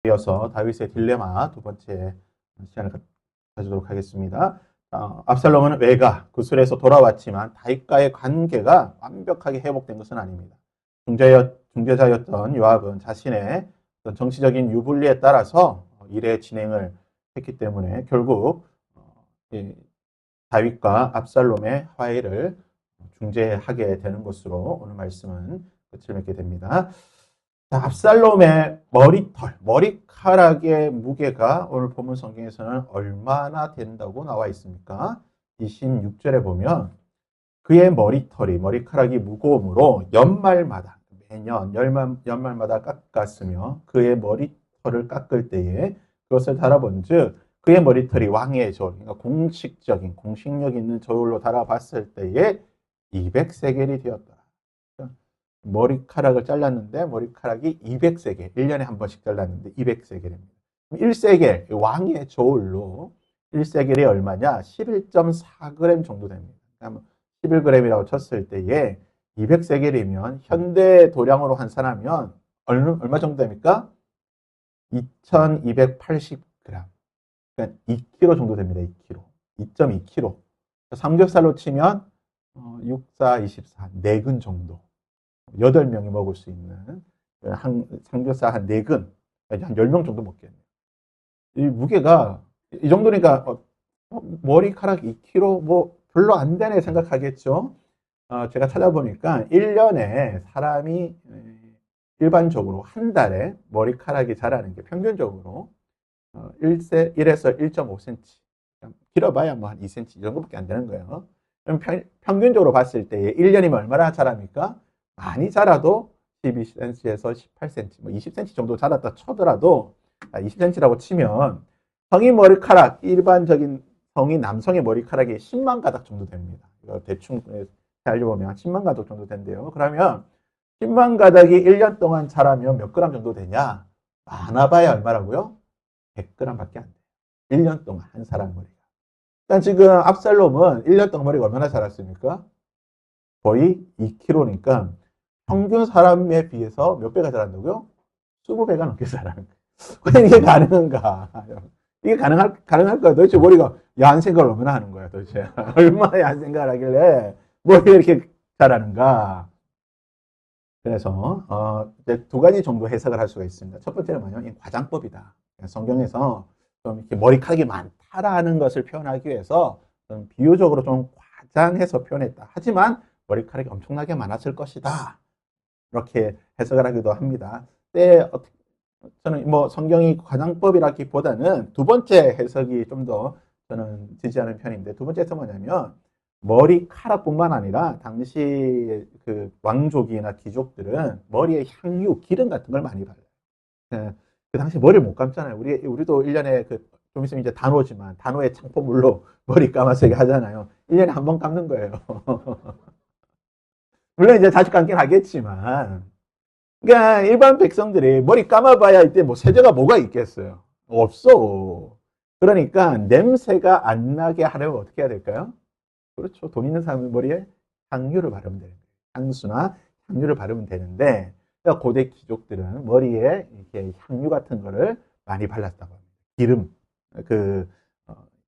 이어서 다윗의 딜레마 두 번째 시간을 가지도록 하겠습니다. 압살롬은 외가 구술에서 돌아왔지만 다윗과의 관계가 완벽하게 회복된 것은 아닙니다. 중재자였던 요압은 자신의 정치적인 유불리에 따라서 일의 진행을 했기 때문에 결국 다윗과 압살롬의 화해를 중재하게 되는 것으로 오늘 말씀은 끝을 맺게 됩니다. 압살롬의 머리카락의 무게가 오늘 본문 성경에서는 얼마나 된다고 나와 있습니까? 26절에 보면 그의 머리카락이 무거움으로 매년 연말마다 깎았으며 그의 머리털을 깎을 때에 그것을 달아본 즉 그의 머리털이 왕의 저울, 그러니까 공식력 있는 저울로 달아봤을 때에 200세겔이 되었다. 머리카락을 잘랐는데 머리카락이 200세겔, 1년에 한 번씩 잘랐는데 200세겔입니다. 1세겔, 왕의 저울로 1세겔이 얼마냐? 11.4g 정도 됩니다. 11g이라고 쳤을 때에 200세겔이면 현대 도량으로 환산하면 얼마 정도 됩니까? 2280g. 그러니까 2kg 정도 됩니다. 2kg. 2.2kg. 삼겹살로 치면 6, 4, 24, 4근 정도. 8명이 먹을 수 있는 삼겹살 한 4근, 한 10명 정도 먹겠네요. 이 무게가 이 정도니까 머리카락 2kg 뭐 별로 안 되네 생각하겠죠. 제가 찾아보니까 1년에 사람이 일반적으로 한 달에 머리카락이 자라는 게 평균적으로 1에서 1.5cm, 길어봐야 뭐 한 2cm 이 정도밖에 안 되는 거예요. 그럼 평균적으로 봤을 때 1년이면 얼마나 자랍니까? 많이 자라도 12cm에서 18cm, 뭐 20cm 정도 자랐다 쳐더라도 20cm라고 치면 성인 머리카락, 일반적인 성인 남성의 머리카락이 10만 가닥 정도 됩니다. 이거 대충 알려보면 10만 가닥 정도 된대요. 그러면 10만 가닥이 1년 동안 자라면 몇 그램 정도 되냐? 많아봐야 얼마라고요? 100g 밖에 안 돼요. 1년 동안 한 사람 머리가. 일단 지금 압살롬은 1년 동안 머리가 얼마나 자랐습니까? 거의 2kg니까 평균 사람에 비해서 몇 배가 자란다고요? 20배가 넘게 자라는 거예요. 이게 가능한가? 이게 가능할까요? 도대체 머리가 야한 생각을 얼마나 하는 거야, 도대체. 얼마나 야한 생각을 하길래 머리가 이렇게 자라는가? 그래서, 이제 두 가지 정도 해석을 할 수가 있습니다. 첫 번째는 뭐냐면, 과장법이다. 성경에서 좀 이렇게 머리카락이 많다라는 것을 표현하기 위해서 좀 비유적으로 좀 과장해서 표현했다. 하지만 머리카락이 엄청나게 많았을 것이다. 이렇게 해석을 하기도 합니다. 저는 뭐 성경이 과장법이라기보다는 두 번째 해석이 좀 더 저는 지지하는 편인데, 두 번째 해석은 뭐냐면 머리카락뿐만 아니라 당시 그 왕족이나 귀족들은 머리에 향유, 기름 같은 걸 많이 발라요. 그 당시 머리를 못 감잖아요. 우리도 1년에 좀 있으면 이제 단오지만 단오에 창포물로 머리 감아서게 하잖아요. 1년에 한 번 감는 거예요. 물론 이제 자주 감긴 하겠지만, 그러니까 일반 백성들이 머리 감아봐야 이때 뭐 세제가 뭐가 있겠어요? 없어. 그러니까 냄새가 안 나게 하려면 어떻게 해야 될까요? 그렇죠. 돈 있는 사람은 머리에 향유를 바르면 되는 거예요. 향수나 향유를 바르면 되는데, 그러니까 고대 귀족들은 머리에 이렇게 향유 같은 거를 많이 발랐다고 합니다. 기름,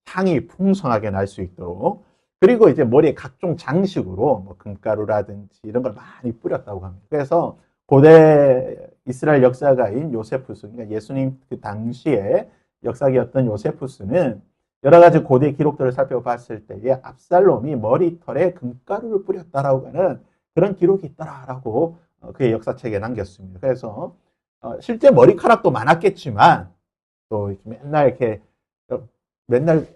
향이 풍성하게 날 수 있도록. 그리고 이제 머리에 각종 장식으로 뭐 금가루라든지 이런 걸 많이 뿌렸다고 합니다. 그래서 고대 이스라엘 역사가인 요세푸스, 그러니까 예수님 그 당시에 역사가였던 요세푸스는 여러 가지 고대 기록들을 살펴봤을 때에 압살롬이 머리털에 금가루를 뿌렸다라고 하는 그런 기록이 있더라라고 그의 역사책에 남겼습니다. 그래서 실제 머리카락도 많았겠지만 또 맨날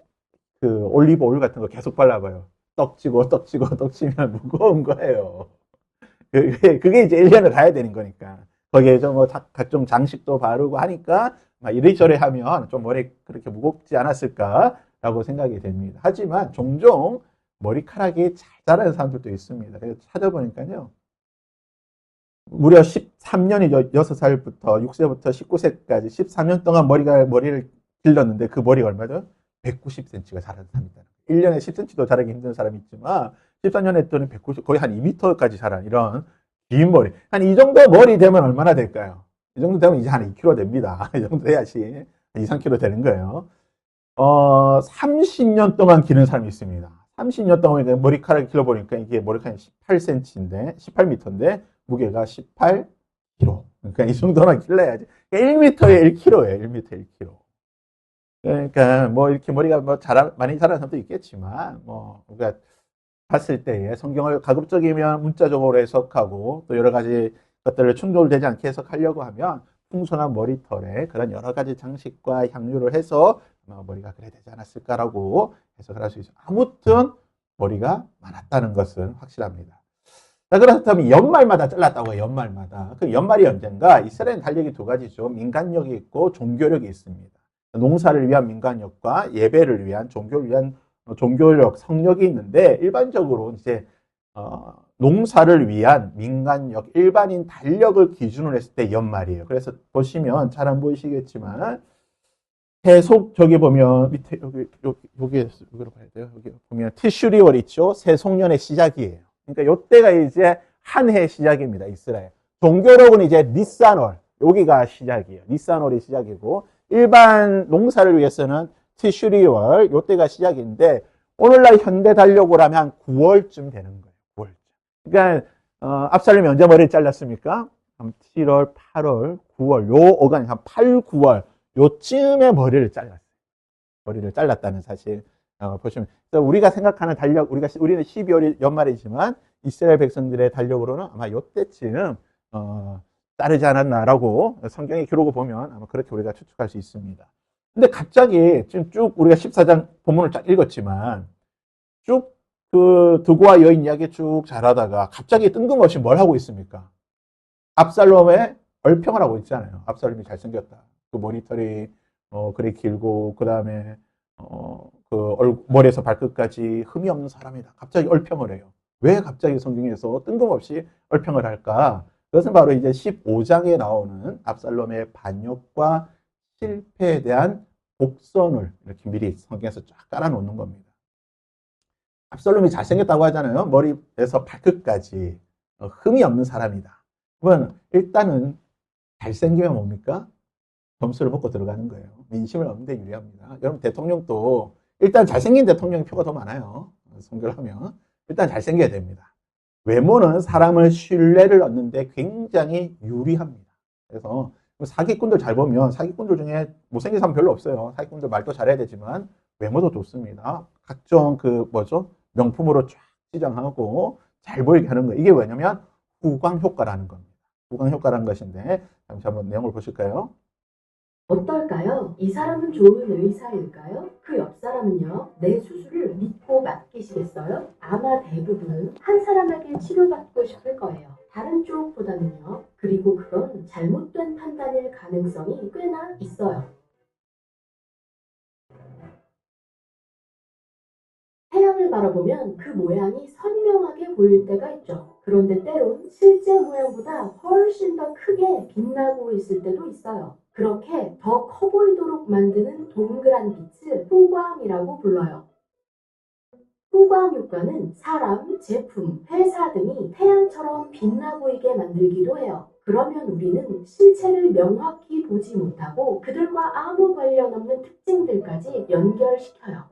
그 올리브 오일 같은 거 계속 발라봐요. 떡지면 무거운 거예요. 그게 이제 1년을 가야 되는 거니까. 거기에 좀 뭐 각종 장식도 바르고 하니까 이리저리 하면 좀 머리 그렇게 무겁지 않았을까라고 생각이 됩니다. 하지만 종종 머리카락이 잘 자라는 사람들도 있습니다. 그래서 찾아보니까요. 무려 13년이죠. 6살부터 6세부터 19세까지 13년 동안 머리를 길렀는데 그 머리가 얼마죠? 190cm가 자라는 사람이 있다. 1년에 10cm도 자라기 힘든 사람이 있지만 14년 했더니 190, 거의 한 2m까지 자란 이런 긴 머리. 한 이 정도 머리 되면 얼마나 될까요? 이 정도 되면 이제 한 2kg 됩니다. 이 정도 돼야지 2, 3kg 되는 거예요. 30년 동안 기른 사람이 있습니다. 30년 동안 머리카락이 길어보니까 이게 머리카락이 18cm인데, 18m인데, 무게가 18kg. 그러니까 이 정도나 길러야지. 1m에 1kg예요. 1m에 1kg. 그러니까 뭐 이렇게 머리가 뭐 많이 자라는 사람도 있겠지만, 뭐, 우리가 봤을 때에 성경을 가급적이면 문자적으로 해석하고 또 여러 가지 것들을 충돌되지 않게 해석하려고 하면 풍성한 머리털에 그런 여러 가지 장식과 향유를 해서 머리가 그래 되지 않았을까라고 해석을 할 수 있어요. 아무튼 머리가 많았다는 것은 확실합니다. 자, 그렇다면 연말마다 잘랐다고 해요. 연말마다. 그 연말이 언젠가 이스라엘 달력이 두 가지죠. 민간력이 있고 종교력이 있습니다. 농사를 위한 민간력과 예배를 위한 종교를 위한 종교력, 성력이 있는데 일반적으로 이제 농사를 위한 민간력, 일반인 달력을 기준으로 했을 때 연말이에요. 그래서 보시면 잘 안 보이시겠지만 계속 저기 보면 밑에 여기로 봐야 돼요. 여기 보면 티슈리월 있죠. 새송년의 시작이에요. 그러니까 요때가 이제 한 해 시작입니다. 이스라엘. 종교력은 이제 니산월, 여기가 시작이에요. 니산월이 시작이고 일반 농사를 위해서는 티슈리월, 요때가 시작인데 오늘날 현대 달력으로 하면 한 9월쯤 되는 거예요. 9월쯤. 그러니까 압살롬이 언제 머리를 잘랐습니까? 7월, 8월, 9월, 요 어간 한 8, 9월 요쯤에 머리를 잘랐어요. 머리를 잘랐다는 사실 보시면 우리가 생각하는 달력, 우리는 12월이 연말이지만 이스라엘 백성들의 달력으로는 아마 요때쯤 자르지 않았나라고 성경의 기록을 보면 아마 그렇게 우리가 추측할 수 있습니다. 근데 갑자기 지금 쭉 우리가 14장 본문을 쫙 읽었지만 쭉 그 두고와 여인 이야기 쭉 잘하다가 갑자기 뜬금없이 뭘 하고 있습니까? 압살롬의 얼평을 하고 있잖아요. 압살롬이 잘생겼다. 그 머리털이 그리 길고 그 다음에 그 머리에서 발끝까지 흠이 없는 사람이다. 갑자기 얼평을 해요. 왜 갑자기 성경에서 뜬금없이 얼평을 할까? 그것은 바로 이제 15장에 나오는 압살롬의 반역과 실패에 대한 복선을 이렇게 미리 성경에서 쫙 깔아놓는 겁니다. 압살롬이 잘생겼다고 하잖아요. 머리에서 발끝까지 흠이 없는 사람이다. 그러면 일단은 잘생기면 뭡니까? 점수를 먹고 들어가는 거예요. 민심을 얻는 데 유리합니다. 여러분 대통령도 일단 잘생긴 대통령이 표가 더 많아요. 선거를 하면 일단 잘생겨야 됩니다. 외모는 사람을 신뢰를 얻는데 굉장히 유리합니다. 그래서 사기꾼들 잘 보면 사기꾼들 중에 못생긴 사람 별로 없어요. 사기꾼들 말도 잘해야 되지만 외모도 좋습니다. 각종 명품으로 쫙 치장하고 잘 보이게 하는 거예요. 이게 왜냐면 후광 효과라는 겁니다. 후광 효과라는 것인데 잠시 한번 내용을 보실까요? 어떨까요? 이 사람은 좋은 의사일까요? 그 옆 사람은요? 내 수술을 믿고 맡기시겠어요? 아마 대부분은 한 사람에게 치료받고 싶을 거예요. 다른 쪽보다는요. 그리고 그건 잘못된 판단일 가능성이 꽤나 있어요. 태양을 바라보면 그 모양이 선명하게 보일 때가 있죠. 그런데 때론 실제 모양보다 훨씬 더 크게 빛나고 있을 때도 있어요. 그렇게 더 커 보이도록 만드는 동그란 빛을 후광이라고 불러요. 후광 효과는 사람, 제품, 회사 등이 태양처럼 빛나 보이게 만들기도 해요. 그러면 우리는 실체를 명확히 보지 못하고 그들과 아무 관련 없는 특징들까지 연결시켜요.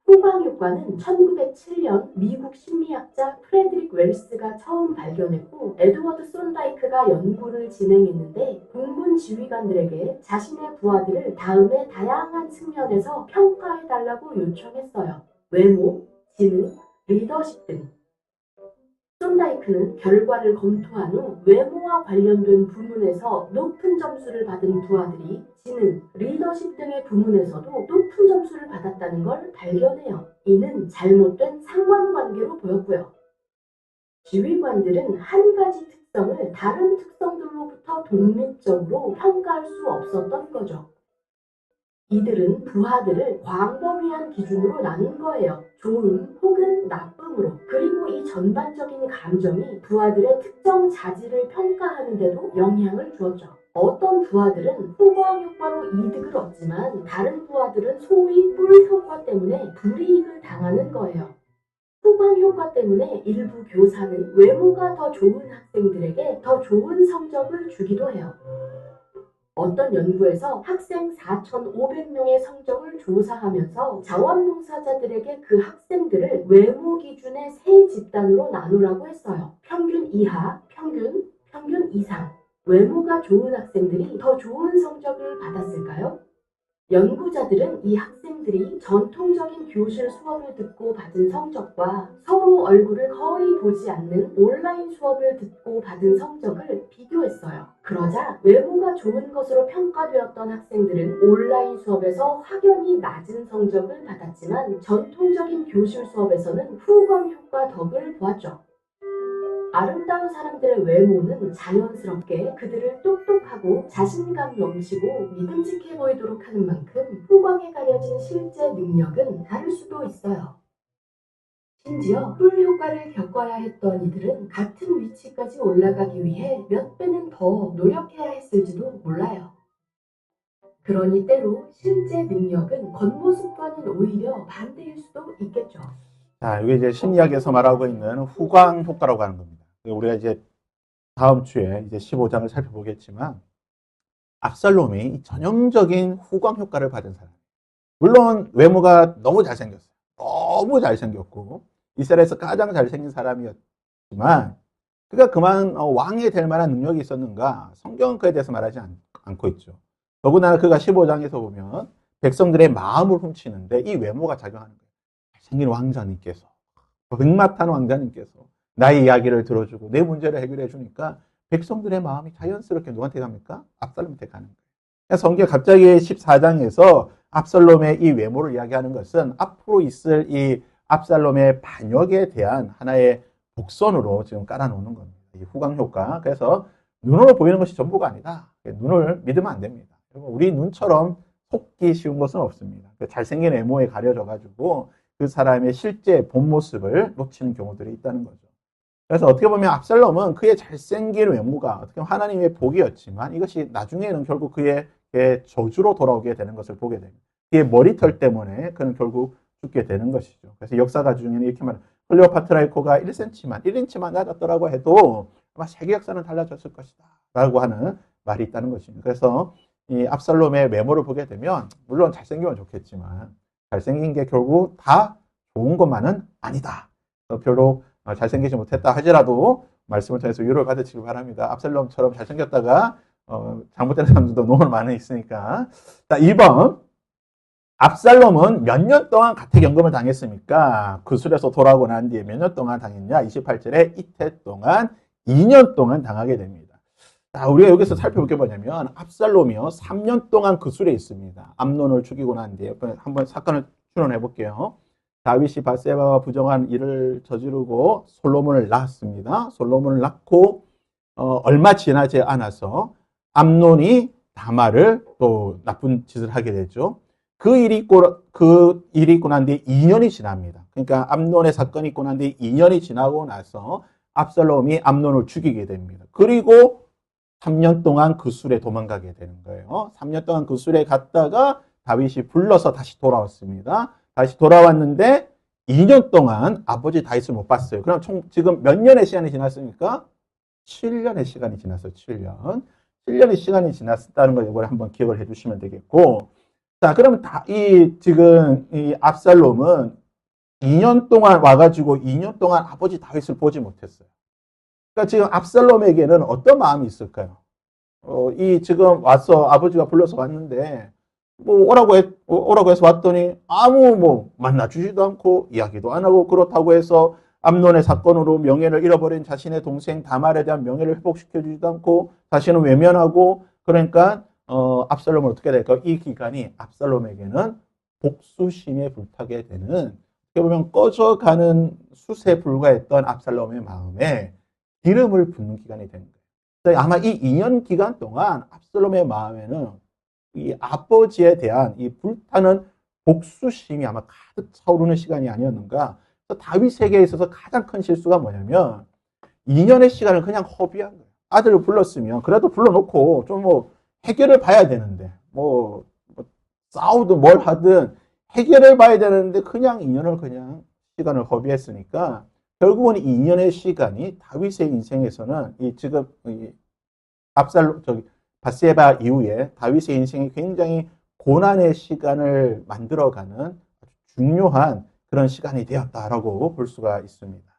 후광 효과는 1907년 미국 심리학자 프레드릭 웰스가 처음 발견했고 에드워드 손다이크가 연구를 진행했는데 공군 지휘관들에게 자신의 부하들을 다음에 다양한 측면에서 평가해달라고 요청했어요. 외모, 지능, 리더십 등. 손다이크는 결과를 검토한 후 외모와 관련된 부문에서 높은 점수를 받은 부하들이 지능, 리더십 등의 부문에서도 높은 점수를 받았다는 걸 발견해요. 이는 잘못된 상관관계로 보였고요. 지휘관들은 한 가지 특성을 다른 특성들로부터 독립적으로 평가할 수 없었던 거죠. 이들은 부하들을 광범위한 기준으로 나눈 거예요. 좋음 혹은 나쁨으로. 그리고 이 전반적인 감정이 부하들의 특정 자질을 평가하는 데도 영향을 주었죠. 어떤 부하들은 후광 효과로 이득을 얻지만 다른 부하들은 소위 뿔 효과 때문에 불이익을 당하는 거예요. 후광 효과 때문에 일부 교사는 외모가 더 좋은 학생들에게 더 좋은 성적을 주기도 해요. 어떤 연구에서 학생 4,500명의 성적을 조사하면서 자원봉사자들에게 그 학생들을 외모 기준의 세 집단으로 나누라고 했어요. 평균 이하, 평균 이상. 외모가 좋은 학생들이 더 좋은 성적을 받았을까요? 연구자들은 이 학생들이 전통적인 교실 수업을 듣고 받은 성적과 서로 얼굴을 거의 보지 않는 온라인 수업을 듣고 받은 성적을 비교했어요. 그러자 외모가 좋은 것으로 평가되었던 학생들은 온라인 수업에서 확연히 낮은 성적을 받았지만 전통적인 교실 수업에서는 후광 효과 덕을 보았죠. 아름다운 사람들의 외모는 자연스럽게 그들을 똑똑하고 자신감 넘치고 믿음직해 보이도록 하는 만큼 후광에 가려진 실제 능력은 다를 수도 있어요. 심지어 뿔 효과를 겪어야 했던 이들은 같은 위치까지 올라가기 위해 몇 배는 더 노력해야 했을지도 몰라요. 그러니 때로 실제 능력은 겉모습과는 오히려 반대일 수도 있겠죠. 자, 이게 이제 심리학에서 말하고 있는 후광 효과라고 하는 겁니다. 우리가 이제 다음 주에 이제 15장을 살펴보겠지만, 압살롬이 전형적인 후광 효과를 받은 사람. 물론 외모가 너무 잘생겼어요. 너무 잘생겼고 이스라엘에서 가장 잘생긴 사람이었지만 그가 그만 왕이 될 만한 능력이 있었는가? 성경은 그에 대해서 말하지 않고 있죠. 더군다나 그가 15장에서 보면 백성들의 마음을 훔치는데 이 외모가 작용하는 거예요. 잘생긴 왕자님께서, 백마탄 왕자님께서 나의 이야기를 들어주고 내 문제를 해결해 주니까 백성들의 마음이 자연스럽게 누구한테 갑니까? 압살롬한테 가는 거예요. 성경 갑자기 14장에서 압살롬의 이 외모를 이야기하는 것은 앞으로 있을 이 압살롬의 반역에 대한 하나의 복선으로 지금 깔아놓는 겁니다. 이 후광 효과. 그래서 눈으로 보이는 것이 전부가 아니다. 눈을 믿으면 안 됩니다. 우리 눈처럼 속기 쉬운 것은 없습니다. 잘생긴 외모에 가려져가지고 그 사람의 실제 본 모습을 놓치는 경우들이 있다는 거죠. 그래서 어떻게 보면 압살롬은 그의 잘생긴 외모가 어떻게 보면 하나님의 복이었지만 이것이 나중에는 결국 그의 저주로 돌아오게 되는 것을 보게 됩니다. 그의 머리털 때문에 그는 결국 죽게 되는 것이죠. 그래서 역사가 중에는 이렇게 말해요. 클레오파트라의 코가 1cm만, 1인치만 낮았더라고 해도 아마 세계 역사는 달라졌을 것이다. 라고 하는 말이 있다는 것입니다. 그래서 이 압살롬의 외모를 보게 되면 물론 잘생기면 좋겠지만 잘생긴 게 결국 다 좋은 것만은 아니다. 별로 잘생기지 못했다 하지라도 말씀을 통해서 위로를 받으시기 바랍니다. 압살롬처럼 잘생겼다가 잘못되는 사람들도 너무 많이 있으니까. 자, 2번. 압살롬은 몇 년 동안 가택연금을 당했습니까? 구술에서 돌아오고 난 뒤에 몇 년 동안 당했냐? 28절에 이태 동안 2년 동안 당하게 됩니다. 자, 우리가 여기서 살펴볼 게 뭐냐면 압살롬이요 3년 동안 구술에 있습니다. 암논을 죽이고 난 뒤에 한번 사건을 추론해 볼게요. 다윗이 밧세바와 부정한 일을 저지르고 솔로몬을 낳았습니다. 솔로몬을 낳고 얼마 지나지 않아서 암논이 다말을 또 나쁜 짓을 하게 되죠. 그 일이 있고 난 뒤에 2년이 지납니다. 그러니까 암논의 사건이 있고 난 뒤에 2년이 지나고 나서 압살롬이 암논을 죽이게 됩니다. 그리고 3년 동안 그 술에 도망가게 되는 거예요. 3년 동안 그 술에 갔다가 다윗이 불러서 다시 돌아왔습니다. 다시 돌아왔는데 2년 동안 아버지 다윗을 못 봤어요. 그럼 총 지금 몇 년의 시간이 지났습니까? 7년의 시간이 지났어요. 7년. 7년의 시간이 지났다는 걸 이번에 한번 기억을 해주시면 되겠고, 자, 그러면 지금 이 압살롬은 2년 동안 와가지고 2년 동안 아버지 다윗을 보지 못했어요. 그러니까 지금 압살롬에게는 어떤 마음이 있을까요? 지금 와서 아버지가 불러서 왔는데, 오라고 해서 왔더니 아무 만나주지도 않고 이야기도 안 하고 그렇다고 해서 암논의 사건으로 명예를 잃어버린 자신의 동생 다말에 대한 명예를 회복시켜주지도 않고 자신은 외면하고 그러니까 압살롬은 어떻게 될까요? 이 기간이 압살롬에게는 복수심에 불타게 되는 어떻게 보면 꺼져가는 숯에 불과했던 압살롬의 마음에 기름을 붓는 기간이 되는 거예요. 아마 이 2년 기간 동안 압살롬의 마음에는 이 아버지에 대한 이 불타는 복수심이 아마 가득 차오르는 시간이 아니었는가. 다윗에게 있어서 가장 큰 실수가 뭐냐면 2년의 시간을 그냥 허비한 거예요. 아들을 불렀으면 그래도 불러놓고 좀 해결을 봐야 되는데 싸우든 뭘 하든 해결을 봐야 되는데 그냥 2년을 그냥 시간을 허비했으니까 결국은 2년의 시간이 다윗의 인생에서는 이 지금 이 압살롬 바세바 이후에 다윗의 인생이 굉장히 고난의 시간을 만들어가는 중요한 그런 시간이 되었다라고 볼 수가 있습니다.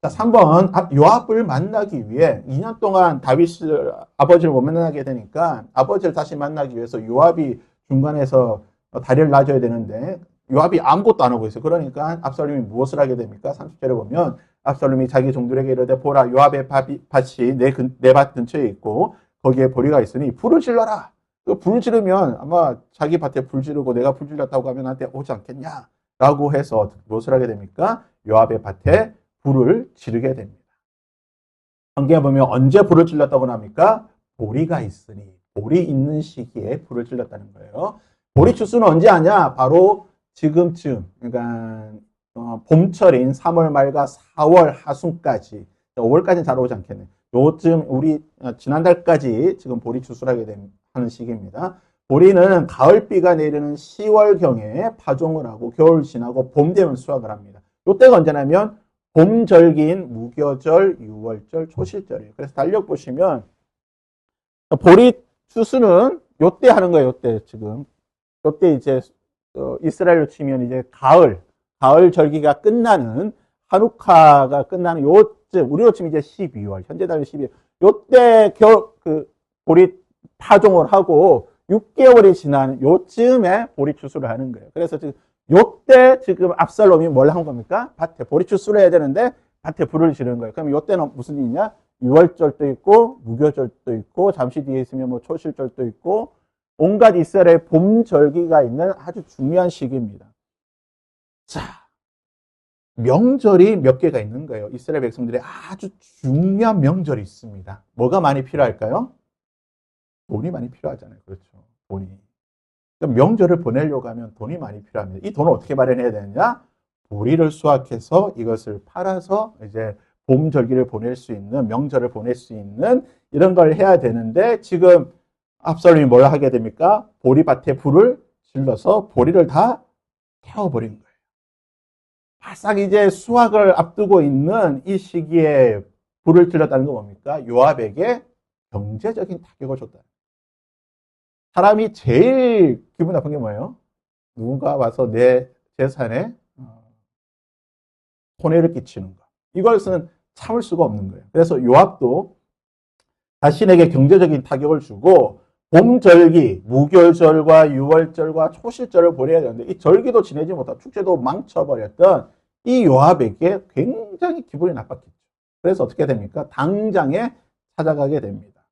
자, 3번 요압을 만나기 위해 2년 동안 다윗을 아버지를 못 만나게 되니까 아버지를 다시 만나기 위해서 요압이 중간에서 다리를 놔줘야 되는데 요압이 아무것도 안 하고 있어요. 그러니까 압살롬이 무엇을 하게 됩니까? 30절에 보면 압살롬이 자기 종들에게 이르되 보라 요압의 밭이 내 밭 근처에 있고 거기에 보리가 있으니 불을 질러라. 불 지르면 아마 자기 밭에 불 지르고 내가 불 질렀다고 하면 나한테 오지 않겠냐? 라고 해서 무엇을 하게 됩니까? 요압의 밭에 불을 지르게 됩니다. 성경에 보면 언제 불을 질렀다고 합니까? 보리가 있으니 보리 있는 시기에 불을 질렀다는 거예요. 보리 추수는 언제 하냐? 바로 지금쯤 그러니까 봄철인 3월 말과 4월 하순까지 5월까지는 잘 오지 않겠네. 요쯤 우리 지난달까지 지금 보리 추수를 하는 시기입니다. 보리는 가을비가 내리는 10월경에 파종을 하고 겨울 지나고 봄 되면 수확을 합니다. 요때가 언제냐면 봄절기인 무교절, 유월절, 초실절이에요. 그래서 달력 보시면 보리 추수는 요때 하는 거예요. 요때 지금 요때 이제 이스라엘로 치면 이제 가을 절기가 끝나는 하누카가 끝나는 요쯤 우리로 치면 이제 12월 현재 달력 12월 요때 보리 파종을 하고 6개월이 지난 요쯤에 보리 추수를 하는 거예요. 그래서 지금 요때 지금 압살롬이 뭘 한 겁니까? 밭에 보리 추수를 해야 되는데 밭에 불을 지르는 거예요. 그럼 요때는 무슨 일이냐? 유월절도 있고 무교절도 있고 잠시 뒤에 있으면 뭐 초실절도 있고 온갖 이스라엘의 봄 절기가 있는 아주 중요한 시기입니다. 자, 명절이 몇 개가 있는 거예요. 이스라엘 백성들의 아주 중요한 명절이 있습니다. 뭐가 많이 필요할까요? 돈이 많이 필요하잖아요. 그렇죠. 돈이. 명절을 보내려고 하면 돈이 많이 필요합니다. 이 돈을 어떻게 마련해야 되느냐? 보리를 수확해서 이것을 팔아서 이제 봄 절기를 보낼 수 있는, 명절을 보낼 수 있는 이런 걸 해야 되는데 지금 압살롬이 뭘 하게 됩니까? 보리밭에 불을 질러서 보리를 다 태워버린 거예요. 바싹 이제 수확을 앞두고 있는 이 시기에 불을 질렀다는 건 뭡니까? 요압에게 경제적인 타격을 줬다. 사람이 제일 기분 나쁜 게 뭐예요? 누군가 와서 내 재산에 손해를 끼치는 거. 이것은 참을 수가 없는 거예요. 그래서 요압도 자신에게 경제적인 타격을 주고 봄절기, 무교절과 유월절과 초실절을 보내야 되는데 이 절기도 지내지 못하고 축제도 망쳐버렸던 이 요압에게 굉장히 기분이 나빴겠죠. 그래서 어떻게 됩니까? 당장에 찾아가게 됩니다.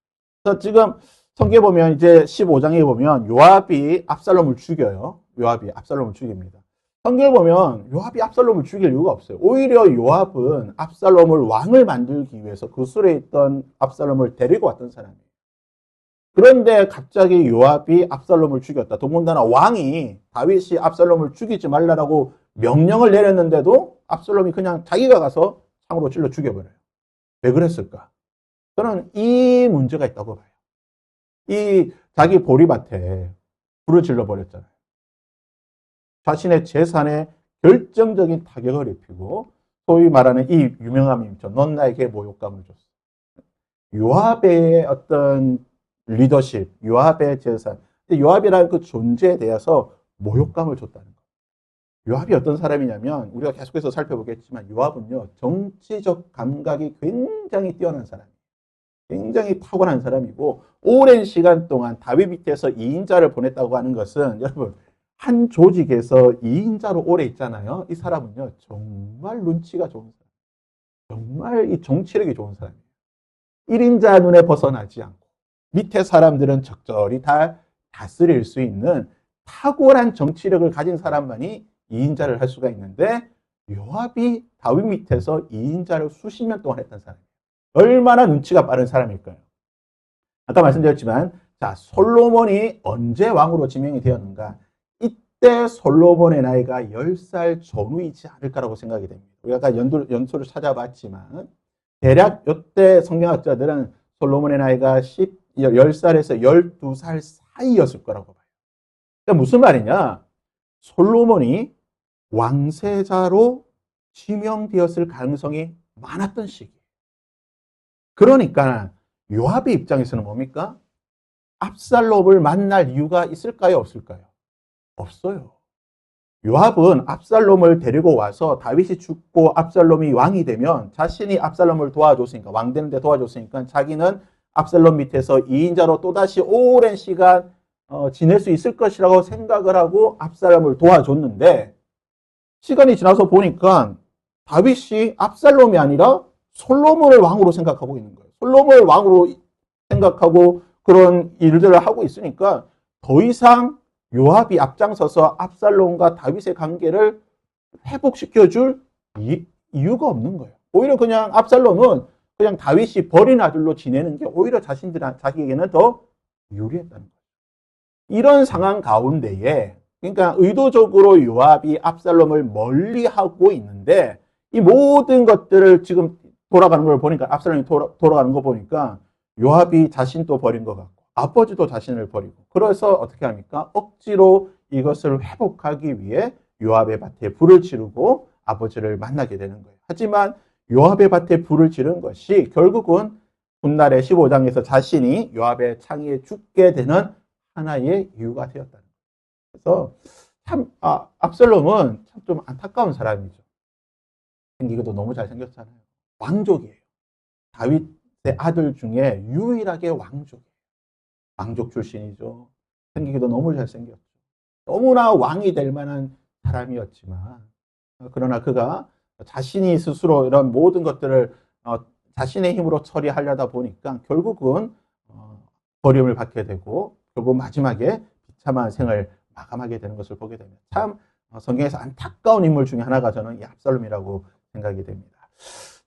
그래서 지금 성경에 보면 이제 15장에 보면 요압이 압살롬을 죽여요. 요압이 압살롬을 죽입니다. 성경에 보면 요압이 압살롬을 죽일 이유가 없어요. 오히려 요압은 압살롬을 왕을 만들기 위해서 그 술에 있던 압살롬을 데리고 왔던 사람이에요. 그런데 갑자기 요압이 압살롬을 죽였다. 더군다나 왕이 다윗이 압살롬을 죽이지 말라라고 명령을 내렸는데도 압살롬이 그냥 자기가 가서 창으로 찔러 죽여버려요. 왜 그랬을까? 저는 이 문제가 있다고 봐요. 이 자기 보리밭에 불을 질러버렸잖아요. 자신의 재산에 결정적인 타격을 입히고 소위 말하는 이 유명한 밈이죠. 넌 나에게 모욕감을 줬어. 요압의 어떤 리더십, 요압의 재산, 요압이라는 그 존재에 대해서 모욕감을 줬다는 거예요. 요압이 어떤 사람이냐면 우리가 계속해서 살펴보겠지만 요압은요 정치적 감각이 굉장히 뛰어난 사람이에요. 굉장히 탁월한 사람이고 오랜 시간 동안 다윗 밑에서 2인자를 보냈다고 하는 것은 여러분 한 조직에서 2인자로 오래 있잖아요. 이 사람은요 정말 눈치가 좋은 사람, 정말 이 정치력이 좋은 사람이에요. 1인자 눈에 벗어나지 않고 밑에 사람들은 적절히 다 다스릴 수 있는 탁월한 정치력을 가진 사람만이 2인자를 할 수가 있는데 요압이 다윗 밑에서 2인자를 수십 년 동안 했던 사람이에요. 얼마나 눈치가 빠른 사람일까요? 아까 말씀드렸지만 자 솔로몬이 언제 왕으로 지명이 되었는가? 이때 솔로몬의 나이가 10살 전후이지 않을까라고 생각이 됩니다. 우리가 아까 연수를 찾아봤지만 대략 이때 성경학자들은 솔로몬의 나이가 10살에서 12살 사이였을 거라고 봐요. 그러니까 무슨 말이냐? 솔로몬이 왕세자로 지명되었을 가능성이 많았던 시기예요. 그러니까 요압의 입장에서는 뭡니까? 압살롬을 만날 이유가 있을까요? 없을까요? 없어요. 요압은 압살롬을 데리고 와서 다윗이 죽고 압살롬이 왕이 되면 자신이 압살롬을 도와줬으니까, 왕 되는데 도와줬으니까 자기는 압살롬 밑에서 2인자로 또다시 오랜 시간 지낼 수 있을 것이라고 생각을 하고 압살롬을 도와줬는데, 시간이 지나서 보니까 다윗이 압살롬이 아니라 솔로몬을 왕으로 생각하고 있는 거예요. 솔로몬을 왕으로 생각하고 그런 일들을 하고 있으니까 더 이상 요압이 앞장서서 압살롬과 다윗의 관계를 회복시켜줄 이유가 없는 거예요. 오히려 그냥 압살롬은 그냥 다윗이 버린 아들로 지내는 게 오히려 자기에게는 더 유리했다는 거예요. 이런 상황 가운데에, 그러니까 의도적으로 요압이 압살롬을 멀리하고 있는데, 이 모든 것들을 지금 돌아가는 걸 보니까, 압살롬이 돌아가는 거 보니까 요압이 자신도 버린 것 같고 아버지도 자신을 버리고, 그래서 어떻게 합니까? 억지로 이것을 회복하기 위해 요압의 밭에 불을 지르고 아버지를 만나게 되는 거예요. 하지만 요압의 밭에 불을 지른 것이 결국은 훗날의 15장에서 자신이 요압의 창에 죽게 되는 하나의 이유가 되었다는 거예요. 그래서 참 압살롬은 참 좀 안타까운 사람이죠. 생기기도 너무 잘생겼잖아요. 왕족이에요. 다윗의 아들 중에 유일하게 왕족이에요. 왕족 출신이죠. 생기기도 너무 잘생겼죠. 너무나 왕이 될 만한 사람이었지만, 그러나 그가 자신이 스스로 이런 모든 것들을 자신의 힘으로 처리하려다 보니까 결국은 버림을 받게 되고, 결국 마지막에 비참한 생을 마감하게 되는 것을 보게 됩니다. 참 성경에서 안타까운 인물 중에 하나가 저는 이 압살롬이라고 생각이 됩니다.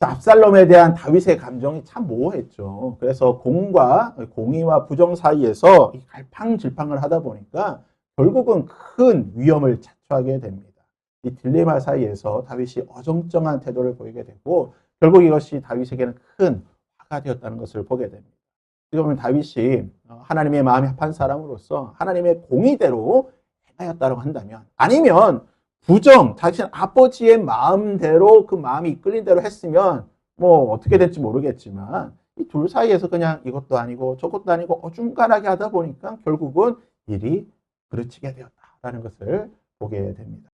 압살롬에 대한 다윗의 감정이 참 모호했죠. 그래서 공의와 부정 사이에서 갈팡질팡을 하다 보니까 결국은 큰 위험을 자초하게 됩니다. 이 딜레마 사이에서 다윗이 어정쩡한 태도를 보이게 되고, 결국 이것이 다윗에게는 큰 화가 되었다는 것을 보게 됩니다. 어떻게 보면 다윗이 하나님의 마음에 합한 사람으로서 하나님의 공의대로 행하였다고 한다면, 아니면 자신 아버지의 마음대로 그 마음이 이끌린 대로 했으면 뭐 어떻게 될지 모르겠지만, 이 둘 사이에서 그냥 이것도 아니고 저것도 아니고 어중간하게 하다 보니까 결국은 일이 그르치게 되었다라는 것을 보게 됩니다.